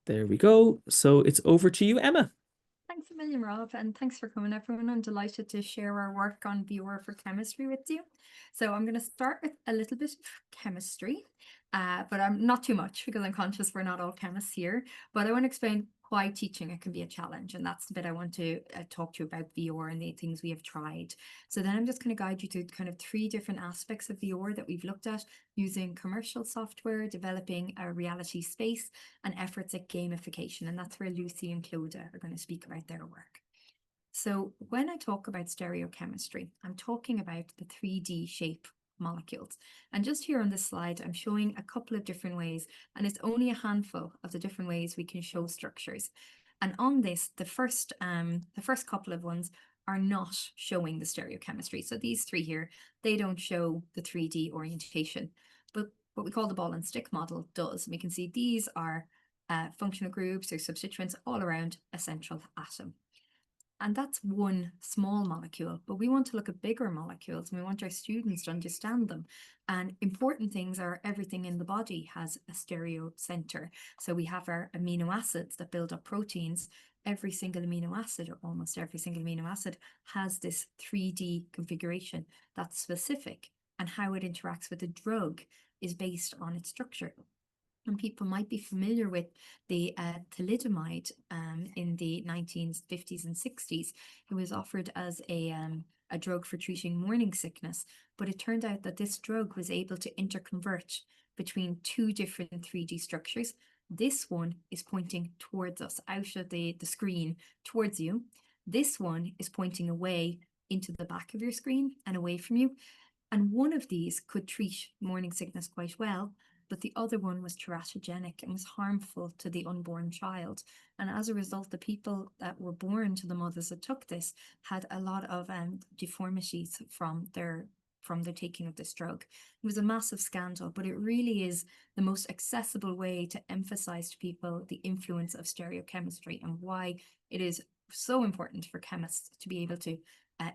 There we go. So it's over to you, Emma. Thanks a million, Rob, and thanks for coming, everyone. I'm delighted to share our work on VR for chemistry with you. So I'm going to start with a little bit of chemistry, but I'm not too much because I'm conscious we're not all chemists here. But I want to explain why teaching it can be a challenge, and that's the bit I want to talk to you about VR and the things we have tried. So then I'm just going to guide you through kind of three different aspects of VR that we've looked at using commercial software, developing a reality space, and efforts at gamification. And that's where Lucy and Clodagh are going to speak about their work. So when I talk about stereochemistry, I'm talking about the 3D shape molecules. And just here on this slide, I'm showing a couple of different ways, and it's only a handful of the different ways we can show structures. And on this, the first couple of ones are not showing the stereochemistry. So these three here, they don't show the 3D orientation. But what we call the ball and stick model does. And we can see these are functional groups or substituents all around a central atom. And that's one small molecule, but we want to look at bigger molecules and we want our students to understand them. And important things are everything in the body has a stereo center. So we have our amino acids that build up proteins. Every single amino acid, or almost every single amino acid, has this 3D configuration that's specific, and how it interacts with a drug is based on its structure. And people might be familiar with the thalidomide in the 1950s and 60s. It was offered as a drug for treating morning sickness, but it turned out that this drug was able to interconvert between two different 3D structures. This one is pointing towards us, out of the screen, towards you. This one is pointing away into the back of your screen and away from you. And one of these could treat morning sickness quite well, but the other one was teratogenic and was harmful to the unborn child. And as a result, the people that were born to the mothers that took this had a lot of deformities from their taking of this drug. It was a massive scandal, but it really is the most accessible way to emphasize to people the influence of stereochemistry and why it is so important for chemists to be able to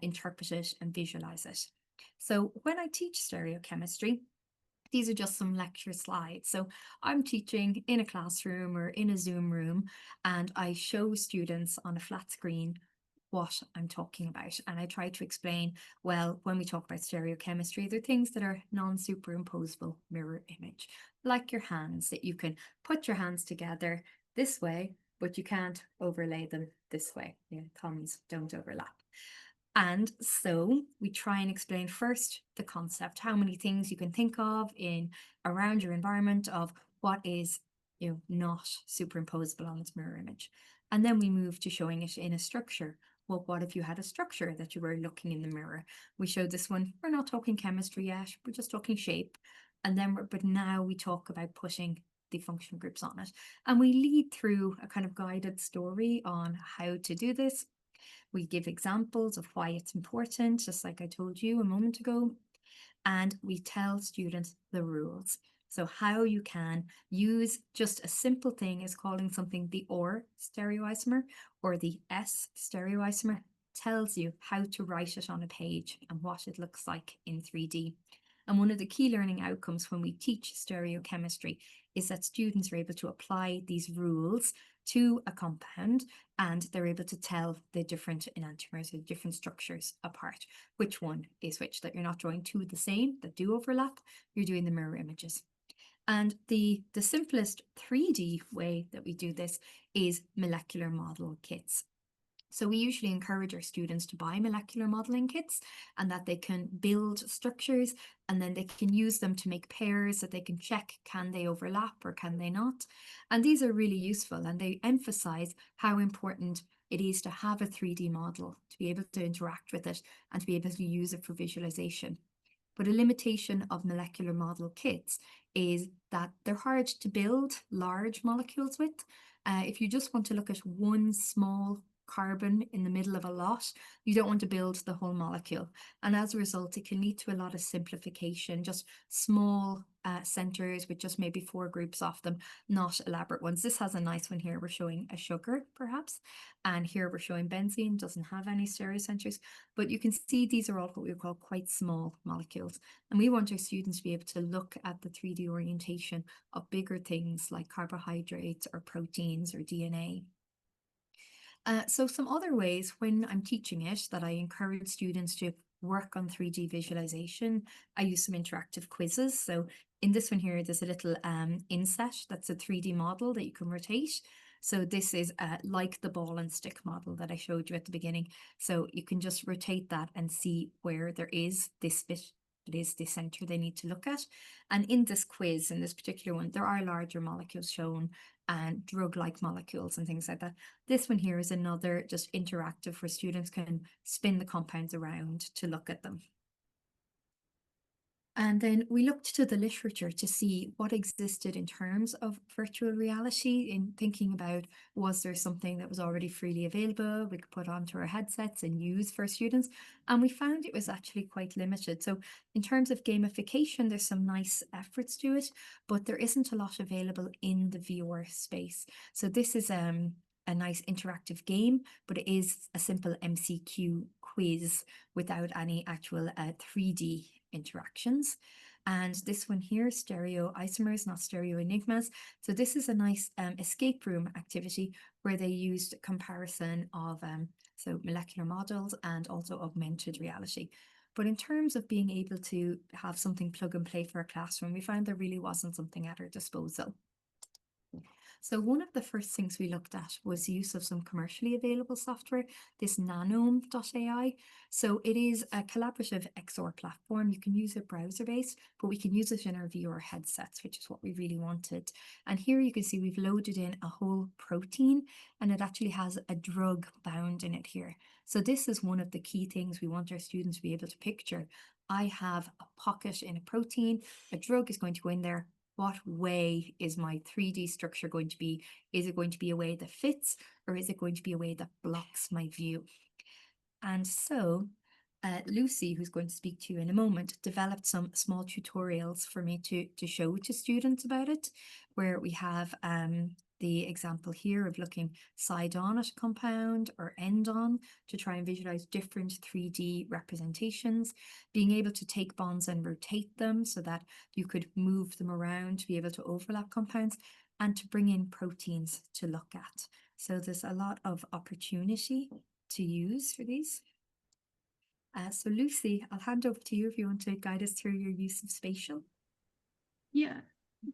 interpret it and visualize it. So when I teach stereochemistry, these are just some lecture slides. So I'm teaching in a classroom or in a Zoom room, and I show students on a flat screen what I'm talking about. And I try to explain, well, when we talk about stereochemistry, there are things that are non-superimposable mirror image, like your hands, that you can put your hands together this way, but you can't overlay them this way. Your thumbs don't overlap. And so we try and explain first the concept, how many things you can think of in around your environment of what is, not superimposable on its mirror image. And then we move to showing it in a structure. Well, what if you had a structure that you were looking in the mirror? We showed this one. We're not talking chemistry yet. We're just talking shape. And then, but now we talk about putting the functional groups on it. And we lead through a kind of guided story on how to do this. We give examples of why it's important, just like I told you a moment ago. And we tell students the rules. So how you can use just a simple thing as calling something the OR stereoisomer or the S stereoisomer tells you how to write it on a page and what it looks like in 3D. And one of the key learning outcomes when we teach stereochemistry is that students are able to apply these rules to a compound, and they're able to tell the different enantiomers, the different structures apart. Which one is which, that you're not drawing two the same that do overlap, you're doing the mirror images. And the simplest 3D way that we do this is molecular model kits. So we usually encourage our students to buy molecular modeling kits, and that they can build structures, and then they can use them to make pairs that they can check, can they overlap or can they not? And these are really useful, and they emphasize how important it is to have a 3D model, to be able to interact with it and to be able to use it for visualization. But a limitation of molecular model kits is that they're hard to build large molecules with. If you just want to look at one small carbon in the middle of a lot, you don't want to build the whole molecule. And as a result, it can lead to a lot of simplification, just small centers with just maybe 4 groups off them, not elaborate ones. This has a nice one here. We're showing a sugar perhaps, and here we're showing benzene, doesn't have any stereocenters, but you can see these are all what we call quite small molecules. And we want our students to be able to look at the 3D orientation of bigger things like carbohydrates or proteins or DNA. So some other ways when I'm teaching it that I encourage students to work on 3D visualization, I use some interactive quizzes. So in this one here, there's a little inset that's a 3D model that you can rotate. So this is like the ball and stick model that I showed you at the beginning. So you can just rotate that and see where there is this bit. It is the center they need to look at. And in this quiz, in this particular one, there are larger molecules shown and drug-like molecules and things like that. This one here is another just interactive where students can spin the compounds around to look at them. And then we looked to the literature to see what existed in terms of virtual reality, in thinking about, was there something that was already freely available we could put onto our headsets and use for students? And we found it was actually quite limited. So in terms of gamification, there's some nice efforts to it, but there isn't a lot available in the VR space. So this is a nice interactive game, but it is a simple MCQ quiz without any actual 3D interactions. And this one here, stereo isomers, not stereo enigmas. So this is a nice escape room activity where they used comparison of so molecular models and also augmented reality. But in terms of being able to have something plug and play for a classroom, we found there really wasn't something at our disposal. So one of the first things we looked at was the use of some commercially available software, this nanome.ai. So it is a collaborative XR platform. You can use it browser-based, but we can use it in our VR headsets, which is what we really wanted. And here you can see we've loaded in a whole protein, and it actually has a drug bound in it here. So this is one of the key things we want our students to be able to picture. I have a pocket in a protein, a drug is going to go in there. What way is my 3D structure going to be? Is it going to be a way that fits, or is it going to be a way that blocks my view? And so Lucy, who's going to speak to you in a moment, developed some small tutorials for me to show to students about it, where we have the example here of looking side on at a compound or end on to try and visualize different 3D representations, being able to take bonds and rotate them so that you could move them around to be able to overlap compounds, and to bring in proteins to look at. So there's a lot of opportunity to use for these. So Lucy, I'll hand over to you if you want to guide us through your use of spatial. Yeah,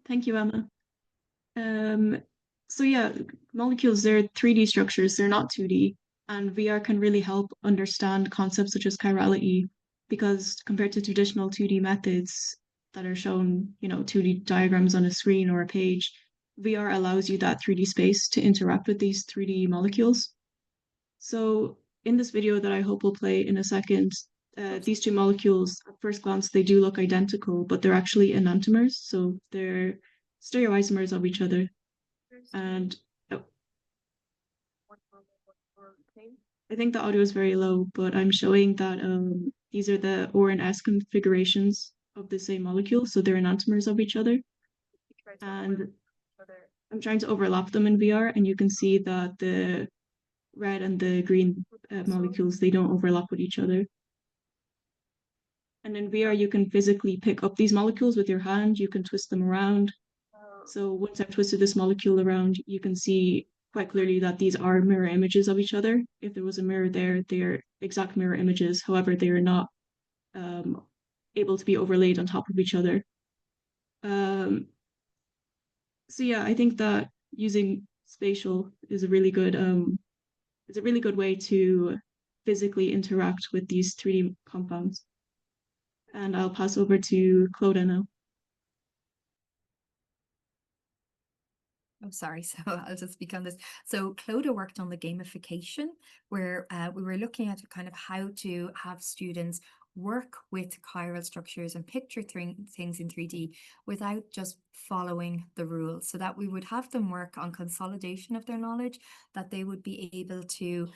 thank you, Emma. So yeah, molecules, they're 3D structures, they're not 2D, and VR can really help understand concepts such as chirality, because compared to traditional 2D methods that are shown, 2D diagrams on a screen or a page, VR allows you that 3D space to interact with these 3D molecules. So in this video that I hope will play in a second, these two molecules, at first glance, they do look identical, but they're actually enantiomers, so they're stereoisomers of each other. And I think the audio is very low, but I'm showing that these are the O and S configurations of the same molecule, so they're enantiomers of each other. And I'm trying to overlap them in VR, and you can see that the red and the green molecules, they don't overlap with each other. And in VR, you can physically pick up these molecules with your hand, you can twist them around. So once I've twisted this molecule around, you can see quite clearly that these are mirror images of each other. If there was a mirror there, they're exact mirror images. However, they are not able to be overlaid on top of each other. So yeah, I think that using spatial is a really good way to physically interact with these 3D compounds. And I'll pass over to Clodagh now. Oh, sorry. So I'll just speak on this. So Clodagh worked on the gamification, where we were looking at kind of how to have students work with chiral structures and picture things in 3D without just following the rules, so that we would have them work on consolidation of their knowledge, that they would be able to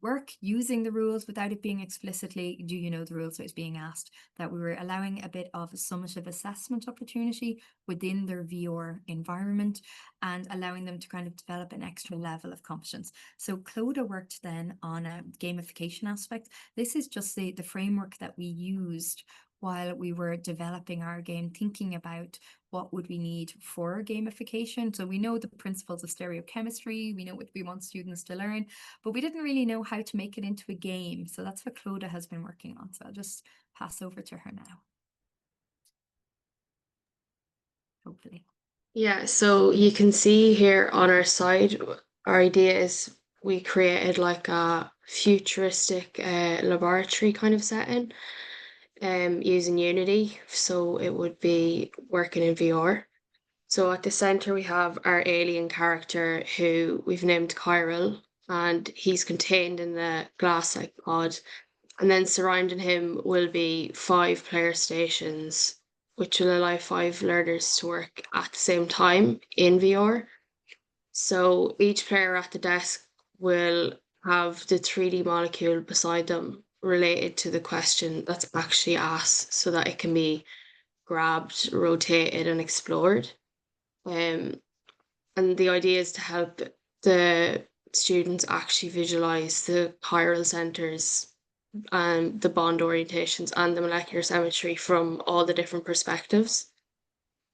work using the rules without it being explicitly, do you know the rules? So it's being asked, that we were allowing a bit of a summative assessment opportunity within their VR environment and allowing them to kind of develop an extra level of competence. So Clodagh worked then on a gamification aspect. This is just the framework that we used while we were developing our game, thinking about what would we need for gamification. So we know the principles of stereochemistry, we know what we want students to learn, but we didn't really know how to make it into a game. So that's what Clodagh has been working on. So I'll just pass over to her now. Hopefully. Yeah, so you can see here on our side, our idea is we created like a futuristic laboratory kind of setting using Unity. So it would be working in VR. So at the center we have our alien character who we've named Kyril, and he's contained in the glass-like pod. And then surrounding him will be 5 player stations, which will allow 5 learners to work at the same time in VR. So each player at the desk will have the 3D molecule beside them related to the question that's actually asked so that it can be grabbed, rotated, and explored. And the idea is to help the students actually visualize the chiral centers and the bond orientations and the molecular symmetry from all the different perspectives.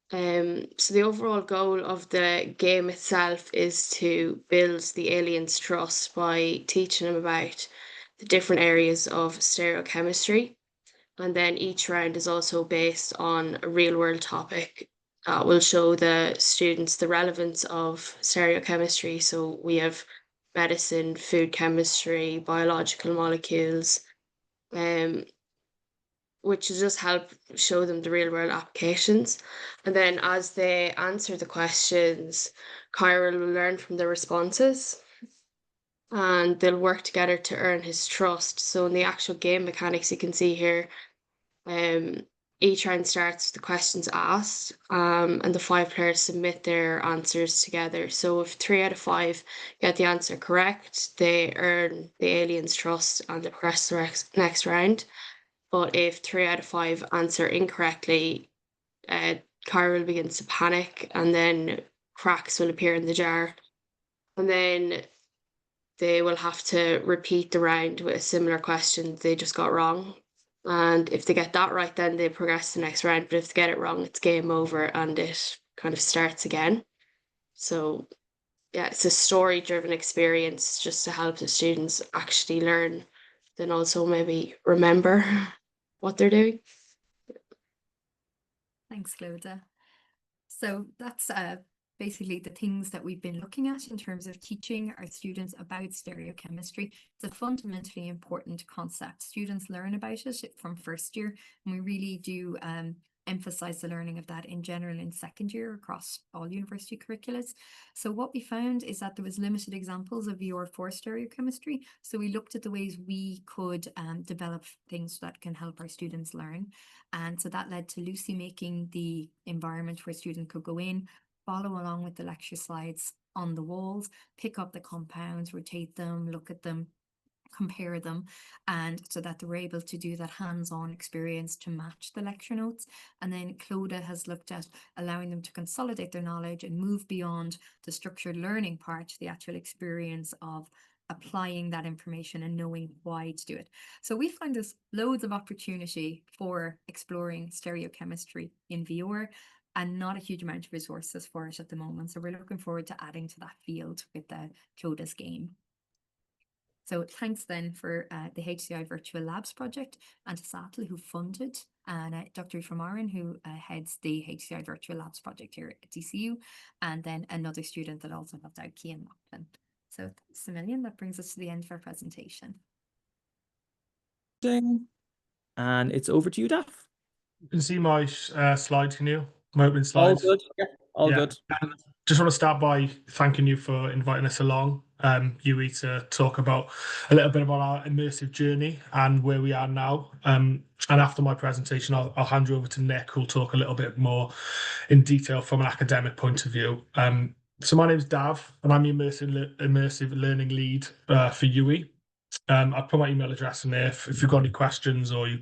So the overall goal of the game itself is to build the aliens' trust by teaching them about the different areas of stereochemistry. And then each round is also based on a real world topic that will show the students the relevance of stereochemistry. So we have medicine, food chemistry, biological molecules, which will just help show them the real world applications. And then as they answer the questions, Kyra will learn from the responses and they'll work together to earn his trust. So in the actual game mechanics, you can see here, each round starts with the questions asked, and the 5 players submit their answers together. So if 3 out of 5 get the answer correct, they earn the alien's trust and they progress to the next round. But if 3 out of 5 answer incorrectly, Kyril begins to panic and then cracks will appear in the jar. And then they will have to repeat the round with a similar question they just got wrong. And if they get that right, then they progress to the next round. But if they get it wrong, it's game over and it kind of starts again. So yeah, it's a story-driven experience just to help the students actually learn, then also maybe remember what they're doing. Thanks, Clodagh. So that's basically the things that we've been looking at in terms of teaching our students about stereochemistry. It's a fundamentally important concept. Students learn about it from first year, and we really do emphasize the learning of that in general in second year across all university curriculums. So what we found is that there was limited examples of VR for stereochemistry. So we looked at the ways we could develop things that can help our students learn. And so that led to Lucy making the environment where students could go in, follow along with the lecture slides on the walls, pick up the compounds, rotate them, look at them, compare them, and so that they were able to do that hands-on experience to match the lecture notes. And then Clodagh has looked at allowing them to consolidate their knowledge and move beyond the structured learning part to the actual experience of applying that information and knowing why to do it. So we find there's loads of opportunity for exploring stereochemistry in VR and not a huge amount of resources for it at the moment. So we're looking forward to adding to that field with the Clodagh's game. So thanks then for the HCI Virtual Labs project and to Sattel who funded, and Dr. Tremarin who heads the HCI Virtual Labs project here at DCU, and then another student that also helped out, Cian Laughlin. So thanks a million. That brings us to the end of our presentation. And it's over to you, Daff. You can see my slides, can you? My opening All slides. good. Yeah, all Yeah. good. And just want to start by thanking you for inviting us along, Yui, to talk about a little bit about our immersive journey and where we are now. And after my presentation, I'll hand you over to Nick, who'll talk a little bit more in detail from an academic point of view. So my name's Dav, and I'm the immersive learning lead for Yui. I've put my email address in there if you've got any questions, or you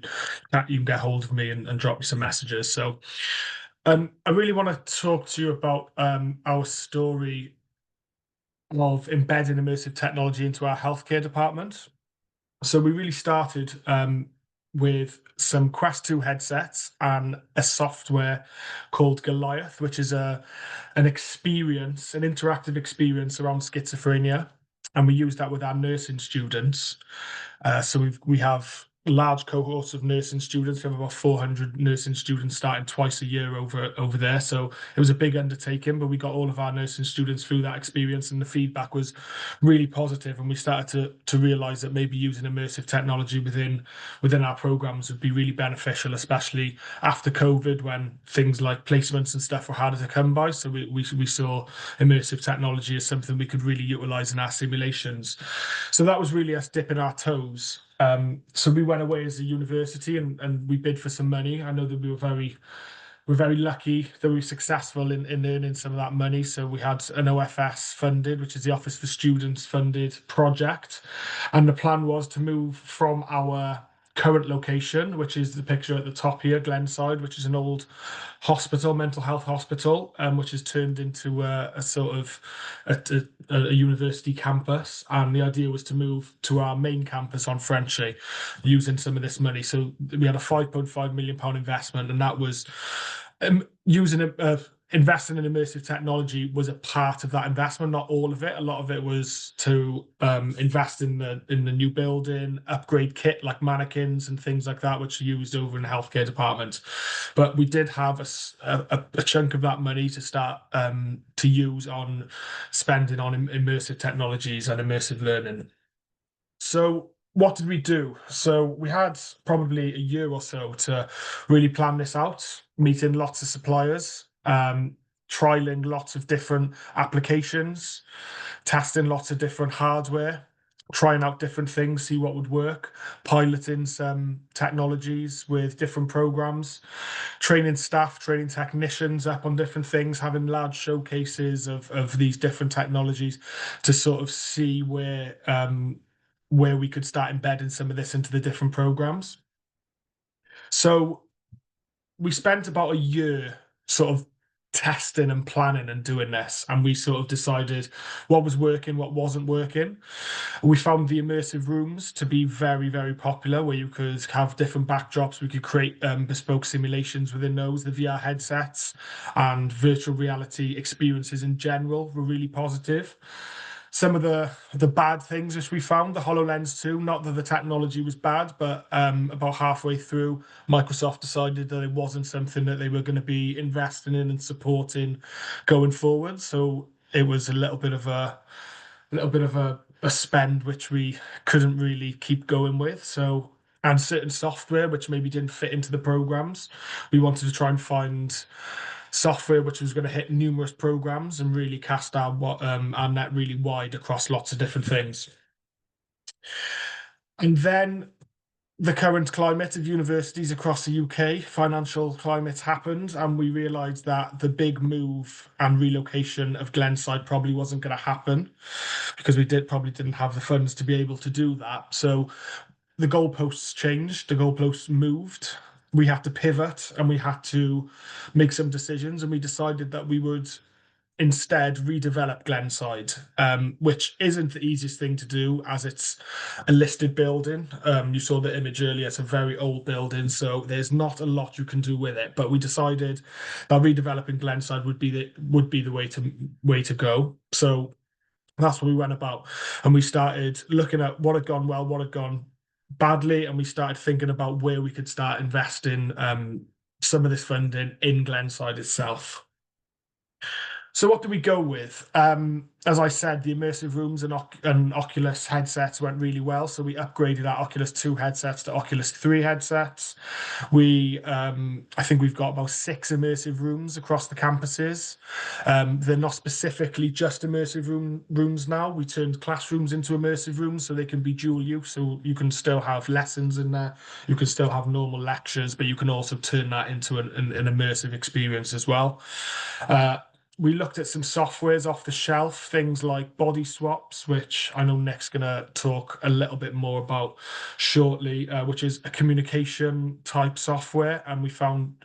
can get hold of me and drop me some messages. So I really want to talk to you about our story of embedding immersive technology into our healthcare department. So we really started with some Quest 2 headsets and a software called Goliath, which is an interactive experience around schizophrenia. And we use that with our nursing students. So we have large cohorts of nursing students. We have about 400 nursing students starting twice a year over there. So it was a big undertaking, but we got all of our nursing students through that experience, and the feedback was really positive. And we started to realize that maybe using immersive technology within our programs would be really beneficial, especially after COVID, when things like placements and stuff were harder to come by. So we saw immersive technology as something we could really utilize in our simulations. So that was really us dipping our toes. So we went away as a university and we bid for some money. I know that we're very lucky that we were successful in earning some of that money. So we had an OFS funded, which is the Office for Students funded project. And the plan was to move from our current location, which is the picture at the top here, Glenside, which is an old hospital, mental health hospital, which has turned into a sort of a university campus. And the idea was to move to our main campus on Frenchy using some of this money. So we had a £5.5 million investment, and that was investing in immersive technology was a part of that investment, not all of it. A lot of it was to invest in the new building, upgrade kit like mannequins and things like that, which are used over in the healthcare department. But we did have a chunk of that money to start to use on spending on immersive technologies and immersive learning. So what did we do? So we had probably a year or so to really plan this out, meeting lots of suppliers, trialing lots of different applications, testing lots of different hardware, trying out different things, see what would work, piloting some technologies with different programs, training staff, training technicians up on different things, having large showcases of these different technologies to sort of see where we could start embedding some of this into the different programs. So we spent about a year sort of testing and planning and doing this, and we sort of decided what was working, what wasn't working. We found the immersive rooms to be very, very popular, where you could have different backdrops. We could create bespoke simulations within those. The VR headsets and virtual reality experiences in general were really positive. Some of the bad things which we found, the HoloLens 2, not that the technology was bad, but about halfway through, Microsoft decided that it wasn't something that they were going to be investing in and supporting going forward. So it was a little bit of a spend which we couldn't really keep going with. So, and certain software which maybe didn't fit into the programs, we wanted to try and find software which was going to hit numerous programs and really cast our net really wide across lots of different things. And then the current climate of universities across the UK, financial climate happened, and we realised that the big move and relocation of Glenside probably wasn't going to happen because we probably didn't have the funds to be able to do that. So the goalposts changed, the goalposts moved. We had to pivot and we had to make some decisions, and we decided that we would instead redevelop Glenside, which isn't the easiest thing to do as it's a listed building. You saw the image earlier, it's a very old building, so there's not a lot you can do with it. But we decided that redeveloping Glenside would be the way to go. So that's what we went about. And we started looking at what had gone well, what had gone badly, and we started thinking about where we could start investing some of this funding in Glenside itself. So what do we go with? As I said, the immersive rooms and Oculus headsets went really well. So we upgraded our Oculus 2 headsets to Oculus 3 headsets. I think we've got about 6 immersive rooms across the campuses. They're not specifically just immersive rooms now. We turned classrooms into immersive rooms so they can be dual use. So you can still have lessons in there. You can still have normal lectures, but you can also turn that into an immersive experience as well. We looked at some softwares off the shelf, things like body swaps, which I know Nick's going to talk a little bit more about shortly, which is a communication type software. And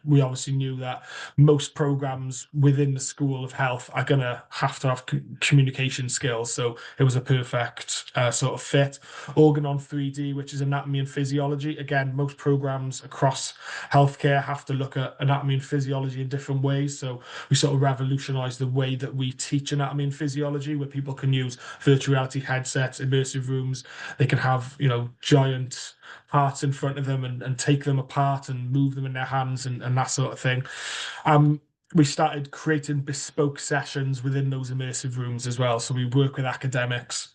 we obviously knew that most programs within the School of Health are going to have communication skills. So it was a perfect sort of fit. Organon 3D, which is anatomy and physiology. Again, most programs across healthcare have to look at anatomy and physiology in different ways. So we sort of revolutionized the way that we teach anatomy and physiology, where people can use virtual reality headsets, immersive rooms. They can have, giant parts in front of them and take them apart and move them in their hands and that sort of thing. We started creating bespoke sessions within those immersive rooms as well. So we work with academics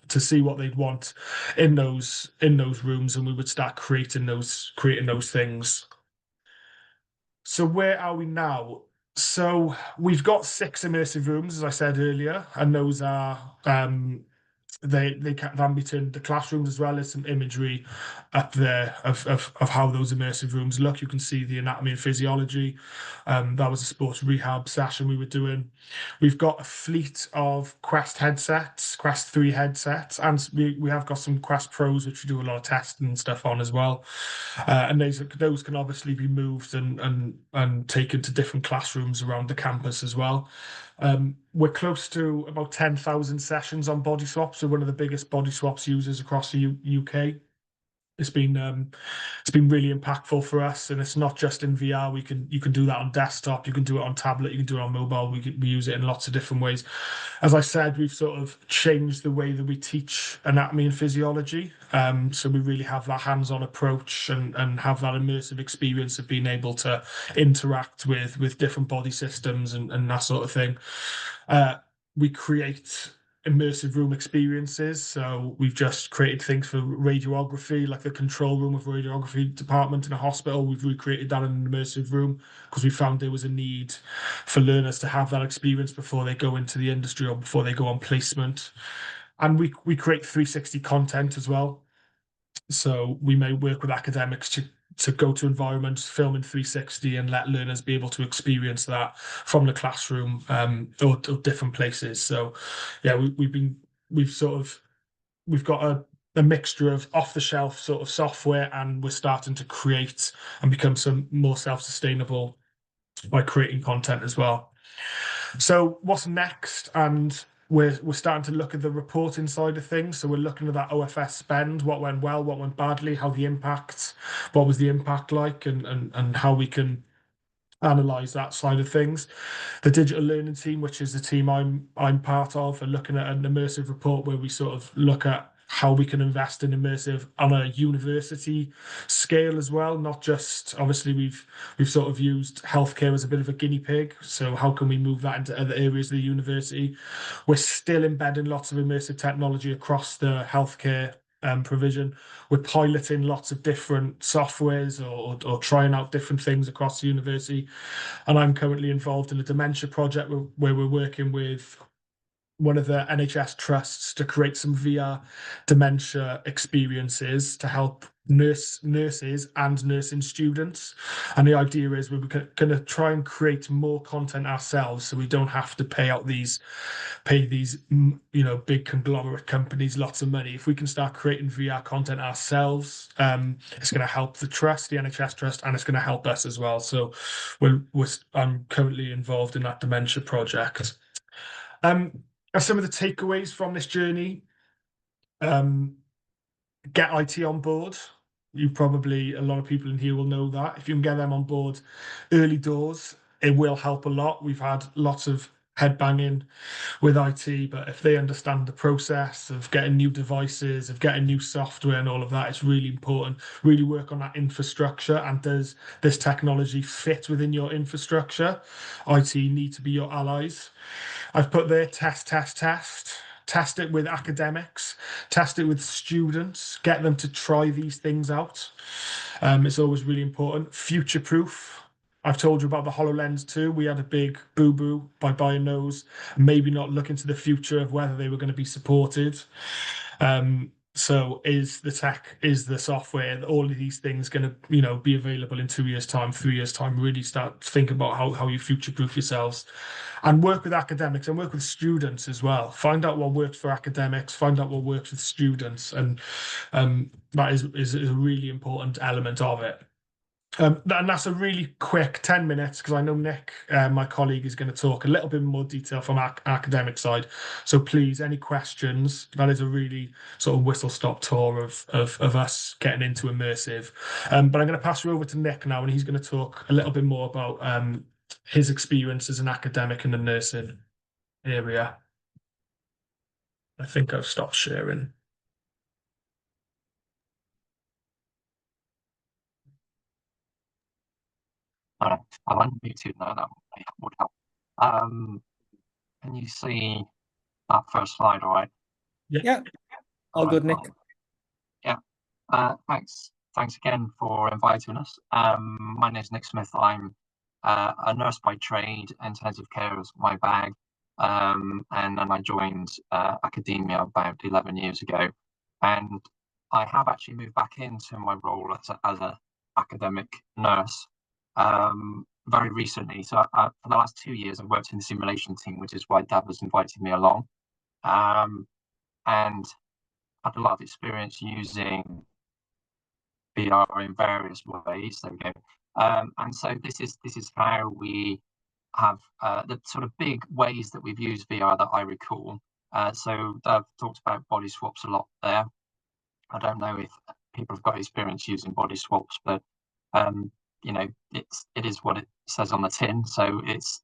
to see what they'd want in those rooms, and we would start creating those things. So where are we now? So we've got 6 immersive rooms, as I said earlier, and those are they can be turned into classrooms, as well as some imagery up there of how those immersive rooms look. You can see the anatomy and physiology. That was a sports rehab session we were doing. We've got a fleet of Quest headsets, Quest 3 headsets, and we have got some Quest Pros, which we do a lot of testing and stuff on as well. And those can obviously be moved and taken to different classrooms around the campus as well. We're close to about 10,000 sessions on body swaps. So one of the biggest body swaps users across the UK. It's been really impactful for us, and it's not just in VR. You can do that on desktop, you can do it on tablet, you can do it on mobile. We use it in lots of different ways. As I said, we've sort of changed the way that we teach anatomy and physiology. So we really have that hands-on approach and have that immersive experience of being able to interact with different body systems and that sort of thing. We create immersive room experiences. So we've just created things for radiography, like the control room of radiography department in a hospital. We've recreated that in an immersive room because we found there was a need for learners to have that experience before they go into the industry or before they go on placement. And we create 360 content as well. So we may work with academics to go to environments, film in 360, and let learners be able to experience that from the classroom or different places. So yeah, we've got a mixture of off-the-shelf sort of software, and we're starting to create and become some more self-sustainable by creating content as well. So what's next? And we're starting to look at the reporting side of things. So we're looking at that OFS spend, what went well, what went badly, what was the impact like, and how we can analyze that side of things. The digital learning team, which is the team I'm part of, are looking at an immersive report where we sort of look at how we can invest in immersive on a university scale as well. Not just, obviously we've sort of used healthcare as a bit of a guinea pig. So how can we move that into other areas of the university? We're still embedding lots of immersive technology across the healthcare provision. We're piloting lots of different softwares or trying out different things across the university. And I'm currently involved in a dementia project where we're working with one of the NHS trusts to create some VR dementia experiences to help nurses and nursing students. And the idea is we're going to try and create more content ourselves, so we don't have to pay these big conglomerate companies lots of money. If we can start creating VR content ourselves, it's going to help the trust, the NHS trust, and it's going to help us as well. So I'm currently involved in that dementia project. Some of the takeaways from this journey: get IT on board. A lot of people in here will know that. If you can get them on board early doors, it will help a lot. We've had lots of head banging with IT, but if they understand the process of getting new devices, of getting new software and all of that, it's really important. Really work on that infrastructure, and does this technology fit within your infrastructure? IT need to be your allies. I've put there test it with academics, test it with students, get them to try these things out. It's always really important. Future proof. I've told you about the HoloLens 2. We had a big boo-boo by buying those, maybe not looking to the future of whether they were going to be supported. So is the tech, is the software, all of these things going to, you know, be available in 2 years' time, 3 years' time? Really start to think about how you future-proof yourselves, and work with academics and work with students as well. Find out what works for academics, find out what works with students, and that is a really important element of it. And that's a really quick 10 minutes, because I know Nick, my colleague, is going to talk a little bit more detail from our academic side. So please, any questions? That is a really sort of whistle-stop tour of us getting into immersive. But I'm going to pass you over to Nick now, and he's going to talk a little bit more about his experience as an academic in the nursing area. I think I've stopped sharing. I've unmuted now, that would help. Can you see that first slide all right? Yeah. All good, Nick. Yeah. Thanks again for inviting us. My name is Nick Smith. I'm a nurse by trade. Intensive care is my bag. And then I joined academia about 11 years ago. And I have actually moved back into my role as an academic nurse very recently. So for the last 2 years, I've worked in the simulation team, which is why Dav has invited me along. And had a lot of experience using VR in various ways. There we go. And so this is how we have the sort of big ways that we've used VR that I recall. So Dav talked about body swaps a lot there. I don't know if people have got experience using body swaps, but you know, it is what it says on the tin. So it's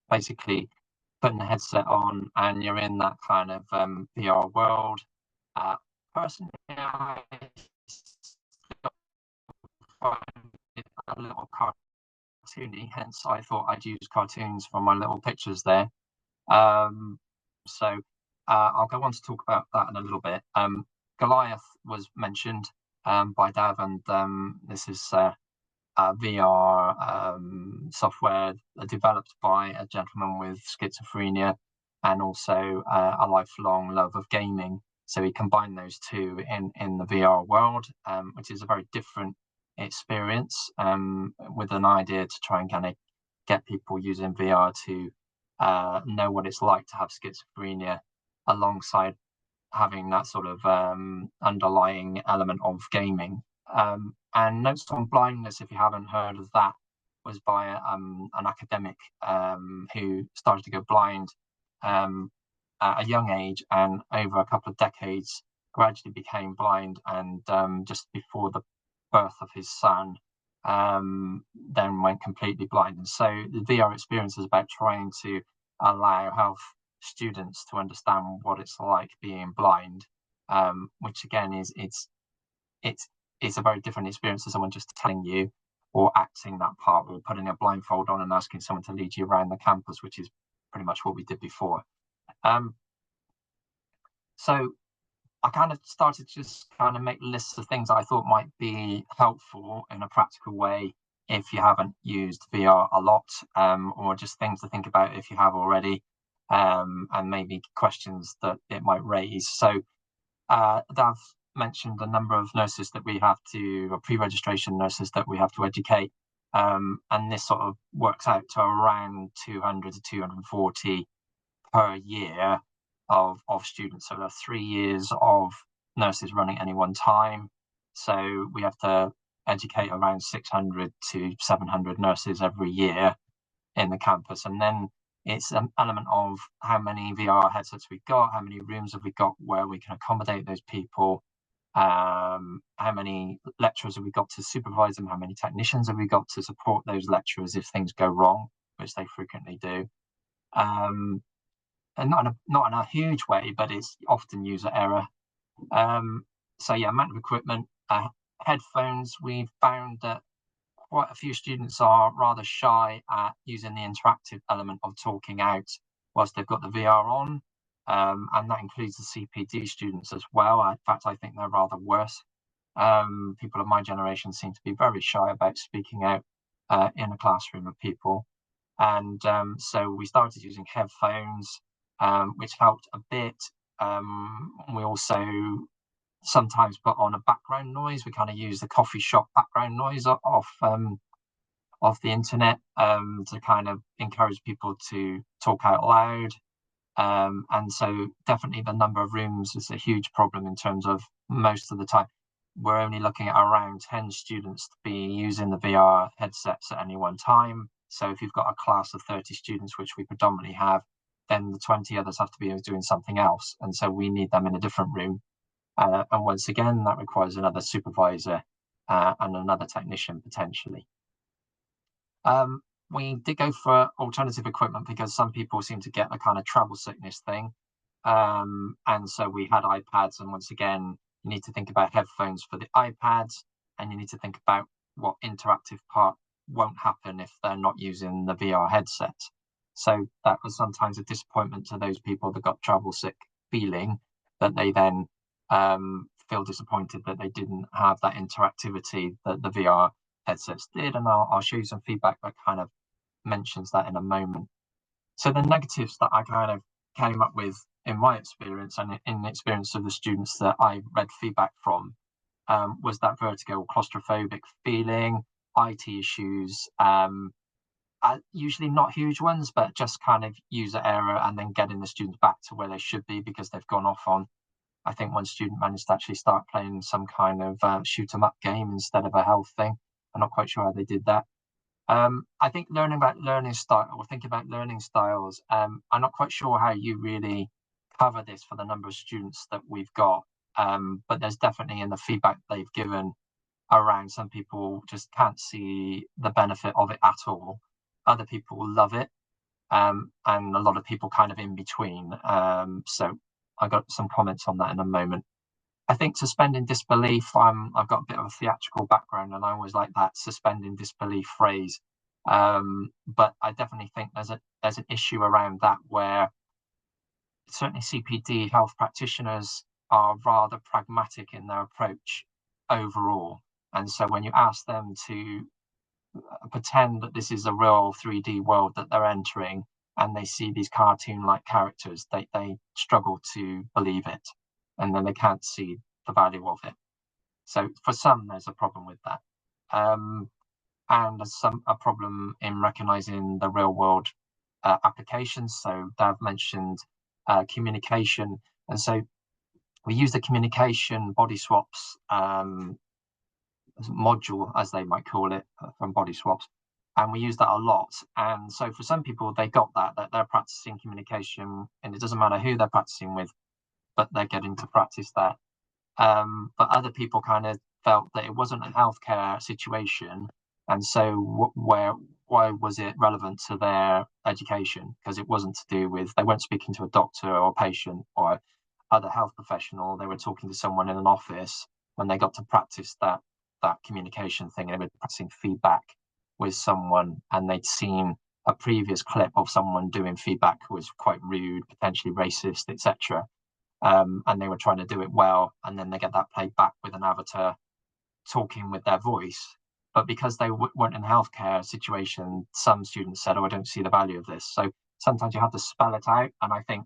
basically putting the headset on and you're in that kind of VR world. Personally, I find it a little cartoony, hence I thought I'd use cartoons for my little pictures there. So I'll go on to talk about that in a little bit. Goliath was mentioned by Dav, and this is VR software developed by a gentleman with schizophrenia and also a lifelong love of gaming. So he combined those two in the VR world, which is a very different experience, with an idea to try and kind of get people using VR to know what it's like to have schizophrenia alongside having that sort of underlying element of gaming. And Notes on Blindness, if you haven't heard of that, was by an academic who started to go blind at a young age, and over a couple of decades gradually became blind, and just before the birth of his son then went completely blind. And so the VR experience is about trying to allow health students to understand what it's like being blind, which again is it's a very different experience to someone just telling you or acting that part, or putting a blindfold on and asking someone to lead you around the campus, which is pretty much what we did before. So I kind of started to just kind of make lists of things I thought might be helpful in a practical way if you haven't used VR a lot, or just things to think about if you have already, and maybe questions that it might raise. So Dav mentioned a number of nurses that we have to, or pre-registration nurses that we have to educate, and this sort of works out to around 200 to 240 per year of students. So there are 3 years of nurses running at any one time. So we have to educate around 600 to 700 nurses every year in the campus. And then it's an element of how many VR headsets we've got, how many rooms have we got where we can accommodate those people, how many lecturers have we got to supervise them, how many technicians have we got to support those lecturers if things go wrong, which they frequently do. And not in a huge way, but it's often user error. So yeah, amount of equipment, headphones. We've found that quite a few students are rather shy at using the interactive element of talking out whilst they've got the VR on, and that includes the CPD students as well. In fact, I think they're rather worse. People of my generation seem to be very shy about speaking out in a classroom of people. And so we started using headphones, which helped a bit. We also sometimes put on a background noise. We kind of use the coffee shop background noise off the internet to kind of encourage people to talk out loud. And so definitely the number of rooms is a huge problem in terms of most of the time. We're only looking at around 10 students to be using the VR headsets at any one time. So if you've got a class of 30 students, which we predominantly have, then the 20 others have to be doing something else. And so we need them in a different room. And once again, that requires another supervisor and another technician potentially. We did go for alternative equipment because some people seem to get a kind of travel sickness thing. And so we had iPads, and once again, you need to think about headphones for the iPads, and you need to think about what interactive part won't happen if they're not using the VR headset. So that was sometimes a disappointment to those people that got travel sick feeling, that they then feel disappointed that they didn't have that interactivity that the VR headsets did. And I'll show you some feedback that kind of mentions that in a moment. So the negatives that I kind of came up with in my experience and in the experience of the students that I read feedback from was that vertigo or claustrophobic feeling, IT issues, usually not huge ones, but just kind of user error and then getting the students back to where they should be because they've gone off on. I think one student managed to actually start playing some kind of shoot 'em up game instead of a health thing. I'm not quite sure how they did that. I think learning about learning style or thinking about learning styles, I'm not quite sure how you really cover this for the number of students that we've got. But there's definitely in the feedback they've given around, some people just can't see the benefit of it at all. Other people love it. And a lot of people kind of in between. So I got some comments on that in a moment. I think suspending disbelief, I've got a bit of a theatrical background and I always like that suspending disbelief phrase. But I definitely think there's an issue around that where certainly CPD health practitioners are rather pragmatic in their approach overall. And so when you ask them to pretend that this is a real 3D world that they're entering and they see these cartoon-like characters, they struggle to believe it. And then they can't see the value of it. So for some, there's a problem with that. And a problem in recognizing the real world applications. So Dav mentioned communication. And so we use the communication body swaps module, as they might call it, from body swaps. And we use that a lot. And so for some people, they got that they're practicing communication, and it doesn't matter who they're practicing with, but they're getting to practice that. But other people kind of felt that it wasn't a healthcare situation. And so why was it relevant to their education? Because it wasn't to do with, they weren't speaking to a doctor or a patient or other health professional. They were talking to someone in an office when they got to practice that communication thing. And they were practicing feedback with someone, and they'd seen a previous clip of someone doing feedback who was quite rude, potentially racist, etc. And they were trying to do it well, and then they get that played back with an avatar talking with their voice. But because they weren't in a healthcare situation, some students said, oh, I don't see the value of this. So sometimes you have to spell it out. And I think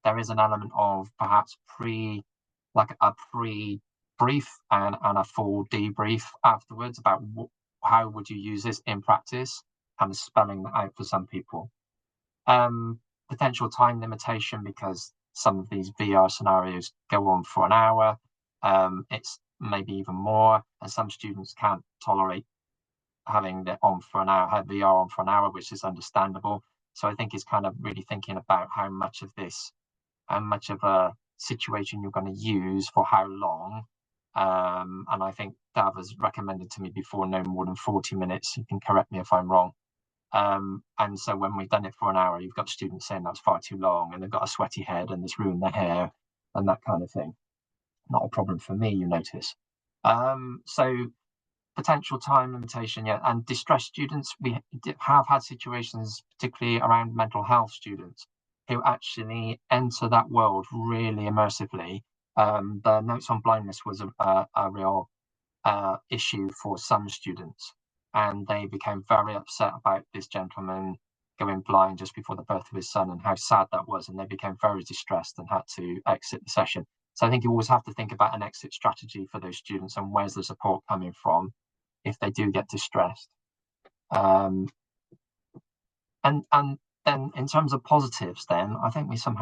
there is an element of perhaps a pre-brief and a full debrief afterwards about how would you use this in practice, and spelling that out for some people. Potential time limitation, because some of these VR scenarios go on for an hour. It's maybe even more, and some students can't tolerate having it on for an hour, have VR on for an hour, which is understandable. So I think it's kind of really thinking about how much of a situation you're going to use for how long. And I think Dav has recommended to me before no more than 40 minutes. You can correct me if I'm wrong. And so when we've done it for an hour, you've got students saying that's far too long, and they've got a sweaty head and it's ruined their hair and that kind of thing. Not a problem for me, you notice. So potential time limitation, yeah. And distressed students, we have had situations, particularly around mental health students, who actually enter that world really immersively. The notes on blindness was a real issue for some students, and they became very upset about this gentleman going blind just before the birth of his son and how sad that was, and they became very distressed and had to exit the session. So I think you always have to think about an exit strategy for those students and where's the support coming from if they do get distressed. And then in terms of positives, then I think we seem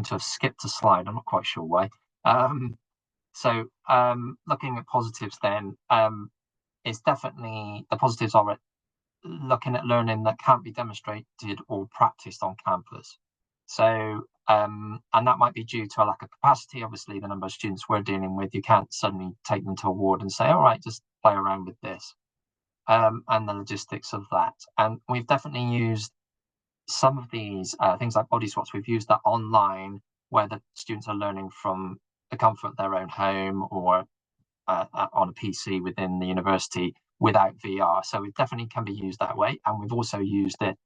to have skipped a slide. I'm not quite sure why. Looking at positives, then it's definitely, the positives are looking at learning that can't be demonstrated or practiced on campus. So and that might be due to a lack of capacity. Obviously, the number of students we're dealing with, you can't suddenly take them to a ward and say, all right, just play around with this. And the logistics of that. And we've definitely used some of these things like body swaps. We've used that online where the students are learning from the comfort of their own home or on a PC within the university without VR. So it definitely can be used that way. And we've also used it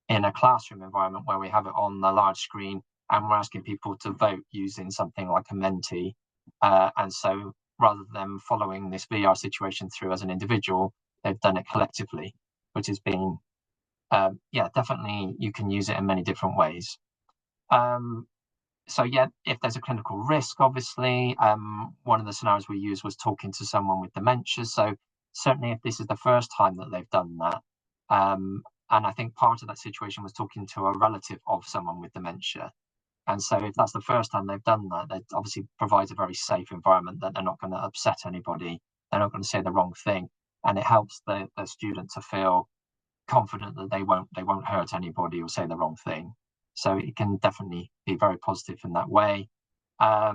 in a classroom environment where we have it on the large screen and we're asking people to vote using something like a Menti. And so rather than following this VR situation through as an individual, they've done it collectively, which has been, definitely you can use it in many different ways. So yeah, if there's a clinical risk, obviously, one of the scenarios we used was talking to someone with dementia. So certainly if this is the first time that they've done that, and I think part of that situation was talking to a relative of someone with dementia. And so if that's the first time they've done that, that obviously provides a very safe environment that they're not going to upset anybody. They're not going to say the wrong thing. And it helps the student to feel confident that they won't hurt anybody or say the wrong thing. So it can definitely be very positive in that way. I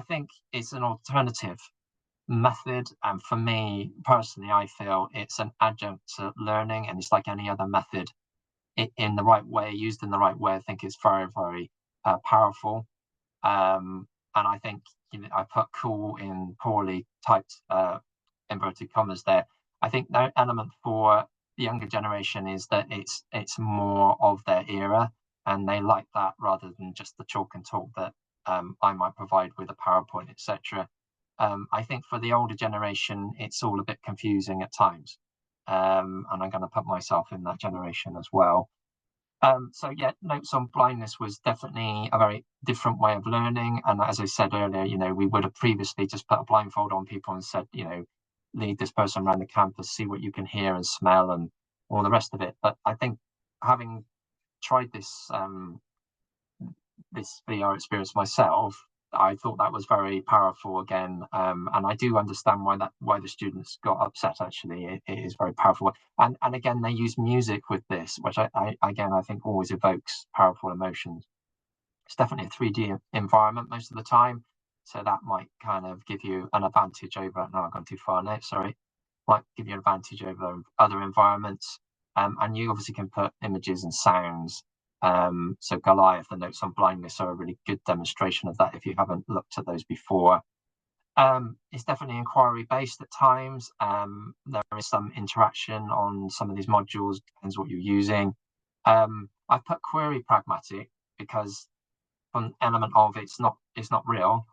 think it's an alternative method, and for me personally, I feel it's an adjunct to learning, and it's like any other method. In the right way, used in the right way, I think it's very, very powerful. And I think, I put cool in poorly typed inverted commas there. I think the element for the younger generation is that it's more of their era, and they like that rather than just the chalk and talk that I might provide with a PowerPoint, etc. I think for the older generation, it's all a bit confusing at times, and I'm going to put myself in that generation as well. So yeah, notes on blindness was definitely a very different way of learning. And as I said earlier, we would have previously just put a blindfold on people and said, lead this person around the campus, see what you can hear and smell and all the rest of it. But I think having tried this this VR experience myself, I thought that was very powerful again, and I do understand why the students got upset. Actually, it is very powerful, and again they use music with this, which I think always evokes powerful emotions. It's definitely a 3D environment most of the time, so that might kind of give you an advantage over. No, I've gone too far now. Sorry, might give you an advantage over other environments, and you obviously can put images and sounds. So Goliath, the notes on blindness are a really good demonstration of that if you haven't looked at those before. It's definitely inquiry based at times. There is some interaction on some of these modules, depends what you're using. I've put query pragmatic because an element of it's not real,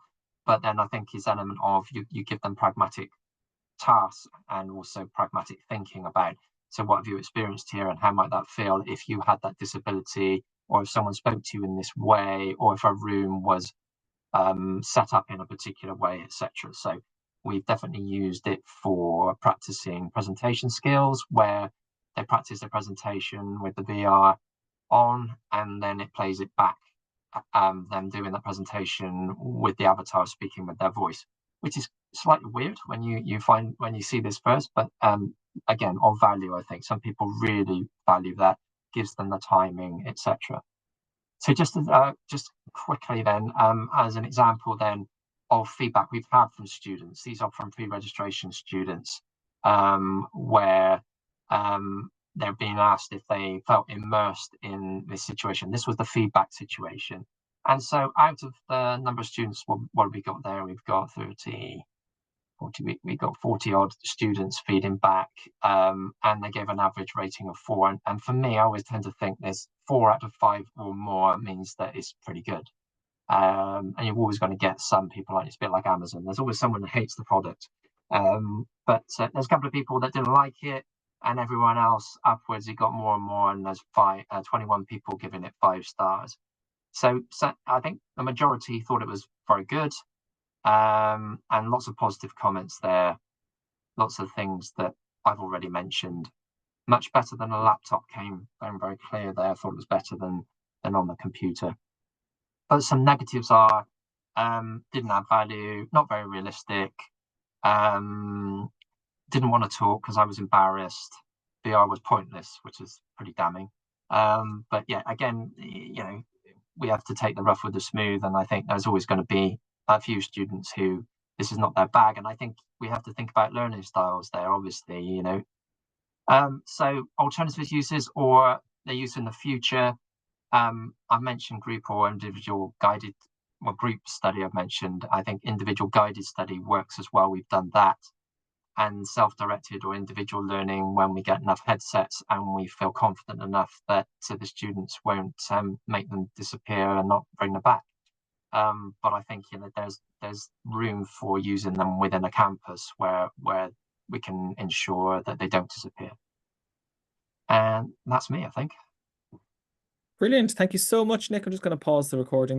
but then I think it's element of you give them pragmatic tasks and also pragmatic thinking about, so what have you experienced here and how might that feel if you had that disability, or if someone spoke to you in this way, or if a room was set up in a particular way, etc. So we've definitely used it for practicing presentation skills, where they practice their presentation with the VR on and then it plays it back, them doing that presentation with the avatar speaking with their voice, which is slightly weird when you see this first, but again, of value. I think some people really value that, gives them the timing, etc. So just quickly then, as an example then of feedback we've had from students, these are from pre-registration students, where they're being asked if they felt immersed in this situation. This was the feedback situation. And so out of the number of students, what have we got there? We've got 40, we got 40 odd students feeding back, and they gave an average rating of 4. And for me, I always tend to think there's 4 out of 5 or more means that it's pretty good. And you're always going to get some people, like it's a bit like Amazon. There's always someone that hates the product. But there's a couple of people that didn't like it, and everyone else upwards, it got more and more, and there's 21 people giving it 5 stars. So I think the majority thought it was very good. And lots of positive comments there. Lots of things that I've already mentioned. Much better than a laptop came very clear there. I thought it was better than on the computer. But some negatives are didn't add value, not very realistic, didn't want to talk because I was embarrassed. VR was pointless, which is pretty damning. But yeah, again, you know, we have to take the rough with the smooth, and I think there's always going to be a few students who this is not their bag, and I think we have to think about learning styles there, obviously, you know. So alternative uses or their use in the future. I've mentioned group or individual guided, well, group study I've mentioned. I think individual guided study works as well. We've done that. And self-directed or individual learning when we get enough headsets and we feel confident enough that the students won't make them disappear and not bring them back. But I think, you know, there's room for using them within a campus where we can ensure that they don't disappear. And that's me, I think. Brilliant. Thank you so much, Nick. I'm just going to pause the recording there.